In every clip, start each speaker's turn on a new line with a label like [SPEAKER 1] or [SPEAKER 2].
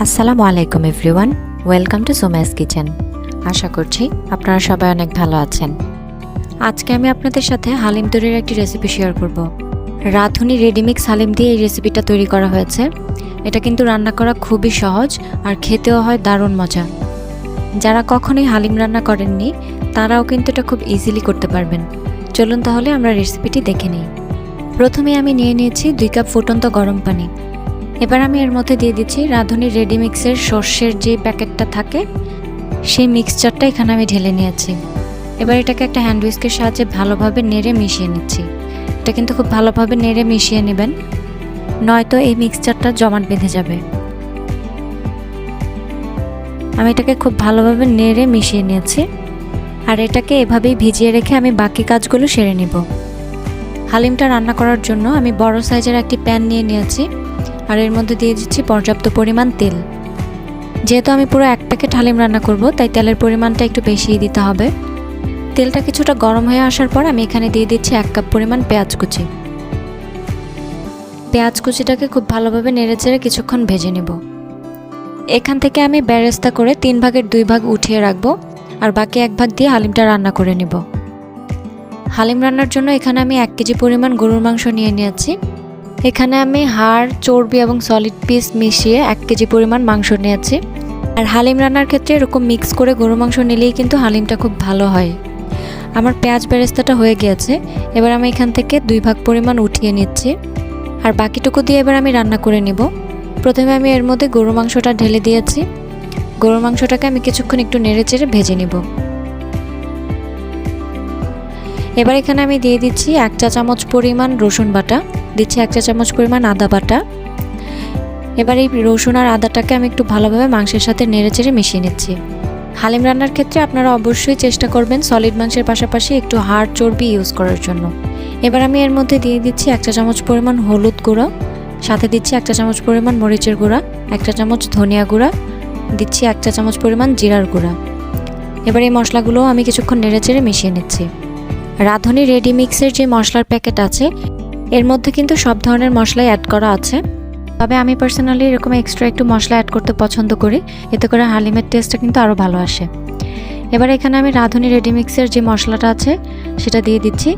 [SPEAKER 1] আসসালামু আলাইকুম everyone, welcome to Soma's kitchen. আশা করছি আপনারা সবাই অনেক ভালো আছেন। আজকে আমি আপনাদের সাথে হালিম তৈরির একটি রেসিপি শেয়ার করব। রাঁধুনি রেডিমিক্স হালিম দিয়ে এই রেসিপিটা তৈরি করা হয়েছে। এটা কিন্তু রান্না করা খুবই সহজ আর খেতেও হয় দারুণ মজা। যারা কখনোই হালিম রান্না করেননি তারাও কিন্তু এটা খুব ইজিলি করতে পারবেন। চলুন তাহলে আমরা রেসিপিটি দেখে নিই। প্রথমে আমি নিয়ে নিয়েছি 2 কাপ ফুটন্ত গরম পানি। এবার আমি এর মধ্যে দিয়ে দিচ্ছি রাঁধুনি রেডিমিক্সের সর্ষের যে প্যাকেটটা থাকে সেই মিক্সচারটা এখানে আমি ঢেলে নিয়েছি। এবার এটাকে একটা হ্যান্ড হুইস্কের সাহায্যে ভালোভাবে নেড়ে মিশিয়ে নিচ্ছি। এটা কিন্তু খুব ভালোভাবে নেড়ে মিশিয়ে নেবেন, নয়তো এই মিক্সচারটা জমাট বেঁধে যাবে। আমি এটাকে খুব ভালোভাবে নেড়ে মিশিয়ে নিয়েছি আর এটাকে এভাবেই ভিজিয়ে রেখে আমি বাকি কাজগুলো সেরে নিব। হালিমটা রান্না করার জন্য আমি বড় সাইজের একটি প্যান নিয়ে নিয়েছি আর এর মধ্যে দিয়ে দিচ্ছি পর্যাপ্ত পরিমাণ তেল। যেহেতু আমি পুরো 1 প্যাকেট হালিম রান্না করব তাই তেলের পরিমাণটা একটু বেশিই দিতে হবে। তেলটা কিছুটা গরম হয়ে আসার পর আমি এখানে দিয়ে দিচ্ছি 1 কাপ পরিমাণ পেঁয়াজ কুচি। পেঁয়াজ কুচিটাকে খুব ভালোভাবে নেড়েচেড়ে কিছুক্ষণ ভেজে নেব। এখান থেকে আমি বেরেস্তা করে 3 ভাগের 2 ভাগ উঠিয়ে রাখবো আর বাকি 1 ভাগ দিয়ে হালিমটা রান্না করে নেব। হালিম রান্নার জন্য এখানে আমি 1 কেজি পরিমাণ গরুর মাংস নিয়ে নিয়েছি। এখানে আমি হাড়, চর্বি এবং সলিড পিস মিশিয়ে 1 কেজি পরিমাণ মাংস নিয়েছি। আর হালিম রান্নার ক্ষেত্রে এরকম মিক্স করে গরু মাংস নিলেই কিন্তু হালিমটা খুব ভালো হয়। আমার পেঁয়াজ বেরেস্তাটা হয়ে গিয়েছে। এবার আমি এখান থেকে 2 ভাগ পরিমাণ উঠিয়ে নিচ্ছি আর বাকিটুকু দিয়ে এবার আমি রান্না করে নিব। প্রথমে আমি এর মধ্যে গরু মাংসটা ঢেলে দিয়েছি। গরুর মাংসটাকে আমি কিছুক্ষণ একটু নেড়েচেড়ে ভেজে নিব। এবার এখানে আমি দিয়ে দিচ্ছি 1 চা চামচ পরিমাণ রসুন বাটা, দিচ্ছি 1 চা চামচ পরিমাণ আদা বাটা। এবার এই রসুন আর আদাটাকে আমি একটু ভালোভাবে মাংসের সাথে নেড়েচেড়ে মিশিয়ে নিচ্ছি। হালিম রান্নার ক্ষেত্রে আপনারা অবশ্যই চেষ্টা করবেন সলিড মাংসের পাশাপাশি একটু হাড়, চর্বি ইউজ করার জন্য। এবার আমি এর মধ্যে দিয়ে দিচ্ছি 1 চা চামচ পরিমাণ হলুদ গুঁড়ো, সাথে দিচ্ছি 1 চা চামচ পরিমাণ মরিচের গুঁড়া, 1 চা চামচ ধনিয়া গুঁড়া, দিচ্ছি 1 চা চামচ পরিমাণ জিরার গুঁড়া। এবার এই মশলাগুলো আমি কিছুক্ষণ নেড়েচেড়ে মিশিয়ে নিচ্ছি। রাঁধুনি রেডিমিক্সের যে মশলার প্যাকেট আছে এর মধ্যে কিন্তু সব ধরনের মশলাই অ্যাড করা আছে, তবে আমি পার্সোনালি এরকম এক্সট্রা একটু মশলা অ্যাড করতে পছন্দ করি, এতে করে হালিমের টেস্টটা কিন্তু আরও ভালো আসে। এবার এখানে আমি রাঁধুনি রেডিমিক্সের যে মশলাটা আছে সেটা দিয়ে দিচ্ছি,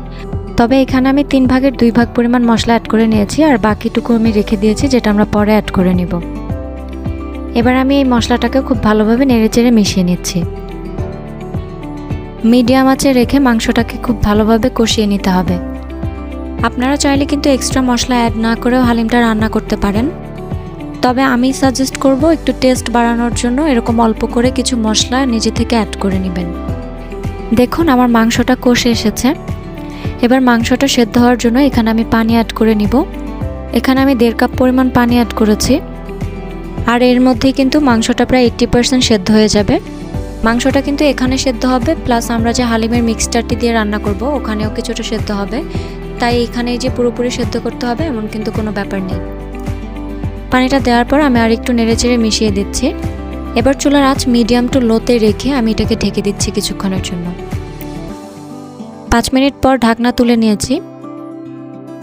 [SPEAKER 1] তবে এখানে আমি 3 ভাগের 2 ভাগ পরিমাণ মশলা অ্যাড করে নিয়েছি আর বাকিটুকু আমি রেখে দিয়েছি, যেটা আমরা পরে অ্যাড করে নিব। এবার আমি এই মশলাটাকে খুব ভালোভাবে নেড়েচেড়ে মিশিয়ে নিচ্ছি। মিডিয়াম আঁচে রেখে মাংসটাকে খুব ভালোভাবে কষিয়ে নিতে হবে। আপনারা চাইলে কিন্তু এক্সট্রা মশলা অ্যাড না করেও হালিমটা রান্না করতে পারেন, তবে আমি সাজেস্ট করব একটু টেস্ট বাড়ানোর জন্য এরকম অল্প করে কিছু মশলা নিজে থেকে অ্যাড করে নেবেন। দেখুন আমার মাংসটা কষে এসেছে। এবার মাংসটা সেদ্ধ হওয়ার জন্য এখানে আমি পানি অ্যাড করে নিব। এখানে আমি 1.5 কাপ পরিমাণ পানি অ্যাড করেছি আর এর মধ্যেই কিন্তু মাংসটা প্রায় 80% সেদ্ধ হয়ে যাবে। মাংসটা কিন্তু এখানে সেদ্ধ হবে, প্লাস আমরা যে হালিমের মিক্সচারটি দিয়ে রান্না করব ওখানেও কিছুটা সেদ্ধ হবে, তাই এখানে যে পুরোপুরি সেদ্ধ করতে হবে এমন কিন্তু কোনো ব্যাপার নেই। পানিটা দেওয়ার পর আমি আর একটু নেড়েচেড়ে মিশিয়ে দিচ্ছি। এবার চুলার আঁচ মিডিয়াম টু লোতে রেখে আমি এটাকে ঢেকে দিচ্ছি কিছুক্ষণের জন্য। 5 মিনিট পর ঢাকনা তুলে নিয়েছি।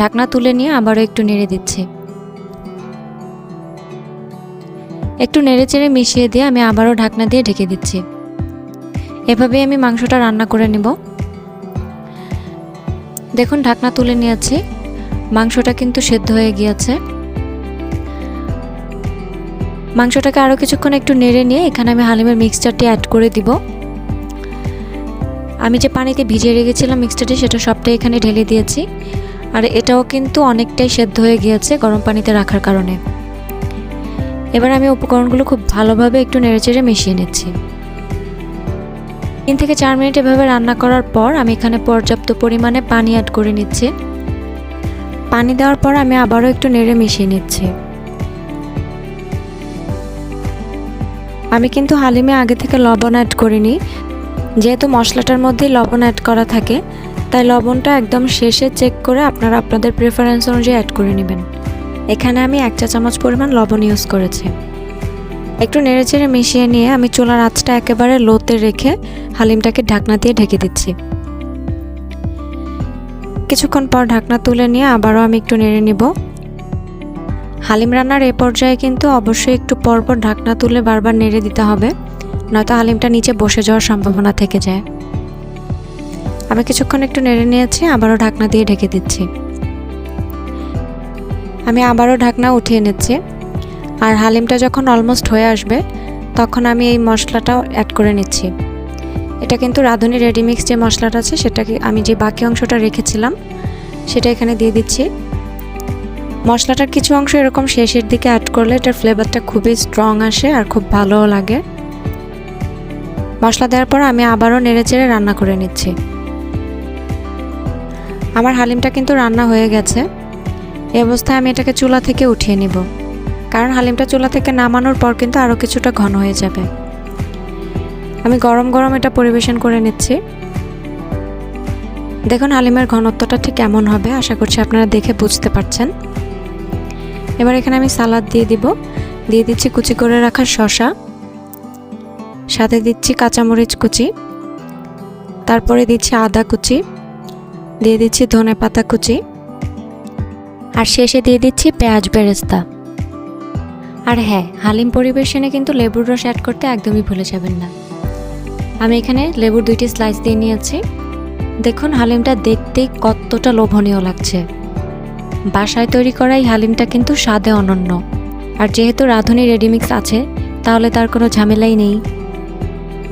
[SPEAKER 1] ঢাকনা তুলে নিয়ে আবারও একটু নেড়ে দিচ্ছি। একটু নেড়েচেড়ে মিশিয়ে দিয়ে আমি আবারও ঢাকনা দিয়ে ঢেকে দিচ্ছি। এভাবেই আমি মাংসটা রান্না করে নেব। দেখুন ঢাকনা তুলে নিয়েছি, মাংসটা কিন্তু সেদ্ধ হয়ে গিয়েছে। মাংসটাকে আরও কিছুক্ষণ একটু নেড়ে নিয়ে এখানে আমি হালিমের মিক্সচারটি অ্যাড করে দিব। আমি যে পানিতে ভিজিয়ে রেখেছিলাম মিক্সচারটি সেটা সবটাই এখানে ঢেলে দিয়েছি আর এটাও কিন্তু অনেকটাই সেদ্ধ হয়ে গিয়েছে গরম পানিতে রাখার কারণে। এবার আমি উপকরণগুলো খুব ভালোভাবে একটু নেড়েচেড়ে মিশিয়ে নিচ্ছি। 3 থেকে 4 মিনিট এভাবে রান্না করার পর আমি এখানে পর্যাপ্ত পরিমাণে পানি অ্যাড করে নিচ্ছি। পানি দেওয়ার পর আমি আবারও একটু নেড়ে মিশিয়ে নিচ্ছি। আমি কিন্তু হালিমে আগে থেকে লবণ অ্যাড করিনি, যেহেতু মশলাটার মধ্যেই লবণ অ্যাড করা থাকে তাই লবণটা একদম শেষে চেক করে আপনারা আপনাদের প্রেফারেন্স অনুযায়ী অ্যাড করে নেবেন। এখানে আমি 1 চা চামচ পরিমাণ লবণ ইউজ করেছি। একটু নেড়েচেড়ে মিশিয়ে নিয়ে আমি চুলার আঁচটা একেবারে লোতে রেখে হালিমটাকে ঢাকনা দিয়ে ঢেকে দিচ্ছি। কিছুক্ষণ পর ঢাকনা তুলে নিয়ে আবারও আমি একটু নেড়ে নিব। হালিম রান্নার এ পর্যায়ে কিন্তু অবশ্যই একটু পরপর ঢাকনা তুলে বারবার নেড়ে দিতে হবে, নয়তো হালিমটা নিচে বসে যাওয়ার সম্ভাবনা থেকে যায়। আমি কিছুক্ষণ একটু নেড়ে নিয়েছি, আবারও ঢাকনা দিয়ে ঢেকে দিচ্ছি। আমি আবারও ঢাকনা উঠিয়ে নিচ্ছি। আর হালিমটা যখন অলমোস্ট হয়ে আসবে তখন আমি এই মশলাটাও অ্যাড করে নিচ্ছি। এটা কিন্তু রাঁধুনি রেডিমিক্স যে মশলাটা আছে সেটাকে আমি যে বাকি অংশটা রেখেছিলাম সেটা এখানে দিয়ে দিচ্ছি। মশলাটার কিছু অংশ এরকম শেষের দিকে অ্যাড করলে এটার ফ্লেভারটা খুবই স্ট্রং আসে আর খুব ভালোও লাগে। মশলা দেওয়ার পর আমি আবারও নেড়েচেড়ে রান্না করে নিচ্ছি। আমার হালিমটা কিন্তু রান্না হয়ে গেছে। এই অবস্থায় আমি এটাকে চুলা থেকে উঠিয়ে নিব, কারণ হালিমটা চুলা থেকে নামানোর পর কিন্তু আরও কিছুটা ঘন হয়ে যাবে। আমি গরম গরম এটা পরিবেশন করে নিচ্ছি। দেখুন হালিমের ঘনত্বটা ঠিক কেমন হবে, আশা করছি আপনারা দেখে বুঝতে পারছেন। এবার এখানে আমি সালাদ দিয়ে দিচ্ছি কুচি করে রাখা শসা, সাথে দিচ্ছি কাঁচামরিচ কুচি, তারপরে দিচ্ছি আদা কুচি, দিয়ে দিচ্ছি ধনেপাতা কুচি, আর শেষে দিয়ে দিচ্ছি পেঁয়াজ বেরেস্তা। আর হ্যাঁ, হালিম পরিবেশনে কিন্তু লেবুর রস অ্যাড করতে একদমই ভুলে যাবেন না। আমি এখানে লেবুর 2টি স্লাইস দিয়ে নিয়েছি। দেখুন হালিমটা দেখতেই কতটা লোভনীয় লাগছে। বাসায় তৈরি করা এই হালিমটা কিন্তু স্বাদে অনন্য। আর যেহেতু রাঁধুনি রেডিমিক্স আছে তাহলে তার কোনো ঝামেলাই নেই।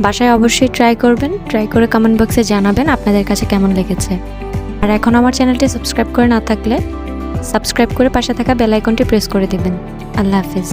[SPEAKER 1] বাসায় অবশ্যই ট্রাই করবেন, ট্রাই করে কমেন্ট বক্সে জানাবেন আপনাদের কাছে কেমন লেগেছে। আর এখন আমার চ্যানেলটি সাবস্ক্রাইব করে না থাকলে সাবস্ক্রাইব করে পাশে থাকা বেল আইকনটি প্রেস করে দিবেন। আল্লাহ হাফেজ।